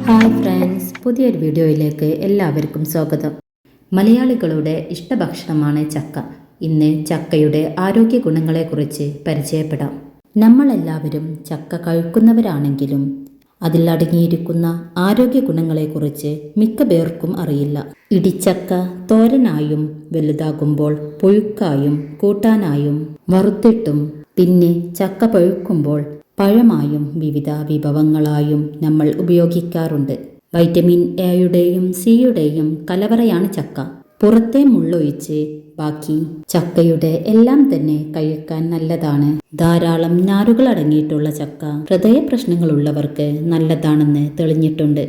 Hi friends, പുതിയൊരു വീഡിയോയിലേക്ക് എല്ലാവർക്കും സ്വാഗതം. മലയാളികളുടെ ഇഷ്ടഭക്ഷണമാണ് ചക്ക. ഇന്ന് ചക്കയുടെ ആരോഗ്യ ഗുണങ്ങളെക്കുറിച്ച് പരിചയപ്പെടാം. നമ്മളെല്ലാവരും ചക്ക കഴിക്കുന്നവരാണെങ്കിലും അതിൽ അടങ്ങിയിരിക്കുന്ന ആരോഗ്യ ഗുണങ്ങളെക്കുറിച്ച് മിക്ക പേർക്കും അറിയില്ല. ഇടിച്ചക്ക തോരനായും, വലുതാകുമ്പോൾ പുഴുക്കായും, കൂട്ടാനായും, വറുത്തിട്ടും, പിന്നെ ചക്ക പഴുക്കുമ്പോൾ പഴമായും വിവിധ വിഭവങ്ങളായും നമ്മൾ ഉപയോഗിക്കാറുണ്ട്. വൈറ്റമിൻ എയുടെയും സിയുടെയും കലവറയാണ് ചക്ക. പുറത്തെ മുള്ളൊഴിച്ച് ബാക്കി ചക്കയുടെ എല്ലാം തന്നെ കഴിക്കാൻ നല്ലതാണ്. ധാരാളം നാരുകൾ അടങ്ങിയിട്ടുള്ള ചക്ക ഹൃദയ പ്രശ്നങ്ങളുള്ളവർക്ക് നല്ലതാണെന്ന് തെളിഞ്ഞിട്ടുണ്ട്.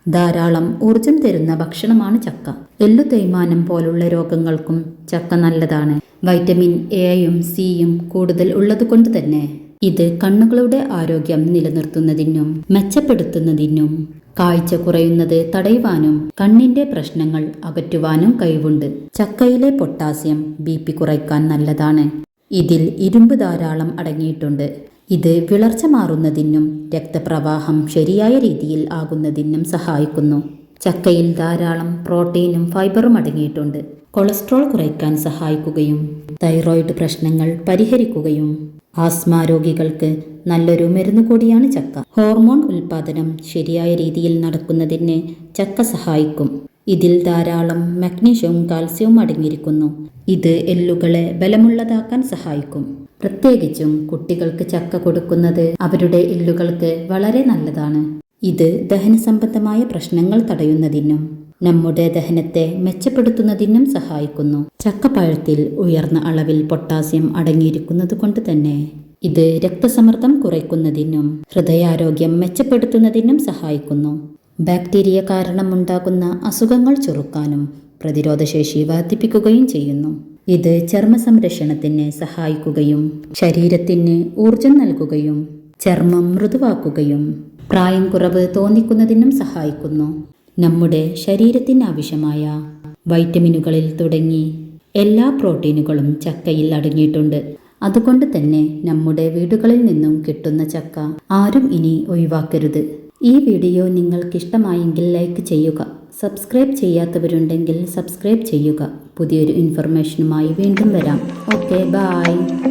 ധാരാളം ഊർജം തരുന്ന ഭക്ഷണമാണ് ചക്ക. എല്ലു തേയ്മാനം പോലുള്ള രോഗങ്ങൾക്കും ചക്ക നല്ലതാണ്. വൈറ്റമിൻ എയും സിയും കൂടുതൽ ഉള്ളതുകൊണ്ട് തന്നെ ഇത് കണ്ണുകളുടെ ആരോഗ്യം നിലനിർത്തുന്നതിനും മെച്ചപ്പെടുത്തുന്നതിനും കാഴ്ച കുറയുന്നത് തടയുവാനും കണ്ണിന്റെ പ്രശ്നങ്ങൾ അകറ്റുവാനും കഴിവുണ്ട്. ചക്കയിലെ പൊട്ടാസ്യം BP കുറയ്ക്കാൻ നല്ലതാണ്. ഇതിൽ ഇരുമ്പ് ധാരാളം അടങ്ങിയിട്ടുണ്ട്. ഇത് വിളർച്ച മാറുന്നതിനും രക്തപ്രവാഹം ശരിയായ രീതിയിൽ ആകുന്നതിനും സഹായിക്കുന്നു. ചക്കയിൽ ധാരാളം പ്രോട്ടീനും ഫൈബറും അടങ്ങിയിട്ടുണ്ട്. കൊളസ്ട്രോൾ കുറയ്ക്കാൻ സഹായിക്കുകയും തൈറോയിഡ് പ്രശ്നങ്ങൾ പരിഹരിക്കുകയും ആസ്മ രോഗികൾക്ക് നല്ലൊരു മരുന്ന് കൂടിയാണ് ചക്ക. ഹോർമോൺ ഉൽപാദനം ശരിയായ രീതിയിൽ നടക്കുന്നതിന് ചക്ക സഹായിക്കും. ഇതിൽ ധാരാളം മഗ്നീഷ്യവും കാൽസ്യവും അടങ്ങിയിരിക്കുന്നു. ഇത് എല്ലുകളെ ബലമുള്ളതാക്കാൻ സഹായിക്കും. പ്രത്യേകിച്ചും കുട്ടികൾക്ക് ചക്ക കൊടുക്കുന്നത് അവരുടെ എല്ലുകൾക്ക് വളരെ നല്ലതാണ്. ഇത് ദഹന സംബന്ധമായ പ്രശ്നങ്ങൾ തടയുന്നതിനും നമ്മുടെ ദഹനത്തെ മെച്ചപ്പെടുത്തുന്നതിനും സഹായിക്കുന്നു. ചക്കപ്പഴത്തിൽ ഉയർന്ന അളവിൽ പൊട്ടാസ്യം അടങ്ങിയിരിക്കുന്നത് കൊണ്ട് തന്നെ ഇത് രക്തസമ്മർദ്ദം കുറയ്ക്കുന്നതിനും ഹൃദയാരോഗ്യം മെച്ചപ്പെടുത്തുന്നതിനും സഹായിക്കുന്നു. ബാക്ടീരിയ കാരണമുണ്ടാകുന്ന അസുഖങ്ങൾ ചെറുക്കാനും പ്രതിരോധശേഷി വർദ്ധിപ്പിക്കുകയും ചെയ്യുന്നു. ഇത് ചർമ്മ സംരക്ഷണത്തിന് സഹായിക്കുകയും ശരീരത്തിന് ഊർജം നൽകുകയും ചർമ്മം മൃദുവാക്കുകയും പ്രായം കുറവ് തോന്നിക്കുന്നതിനും സഹായിക്കുന്നു. നമ്മുടെ ശരീരത്തിന് ആവശ്യമായ വൈറ്റമിനുകളിൽ തുടങ്ങി എല്ലാ പ്രോട്ടീനുകളും ചക്കയിൽ അടങ്ങിയിട്ടുണ്ട്. അതുകൊണ്ട് തന്നെ നമ്മുടെ വീടുകളിൽ നിന്നും കിട്ടുന്ന ചക്ക ആരും ഇനി ഒഴിവാക്കരുത്. ഈ വീഡിയോ നിങ്ങൾക്ക് ഇഷ്ടമായെങ്കിൽ ലൈക്ക് ചെയ്യുക. സബ്സ്ക്രൈബ് ചെയ്യാത്തവരുണ്ടെങ്കിൽ സബ്സ്ക്രൈബ് ചെയ്യുക. പുതിയൊരു ഇൻഫർമേഷനുമായി വീണ്ടും വരാം. Okay, by.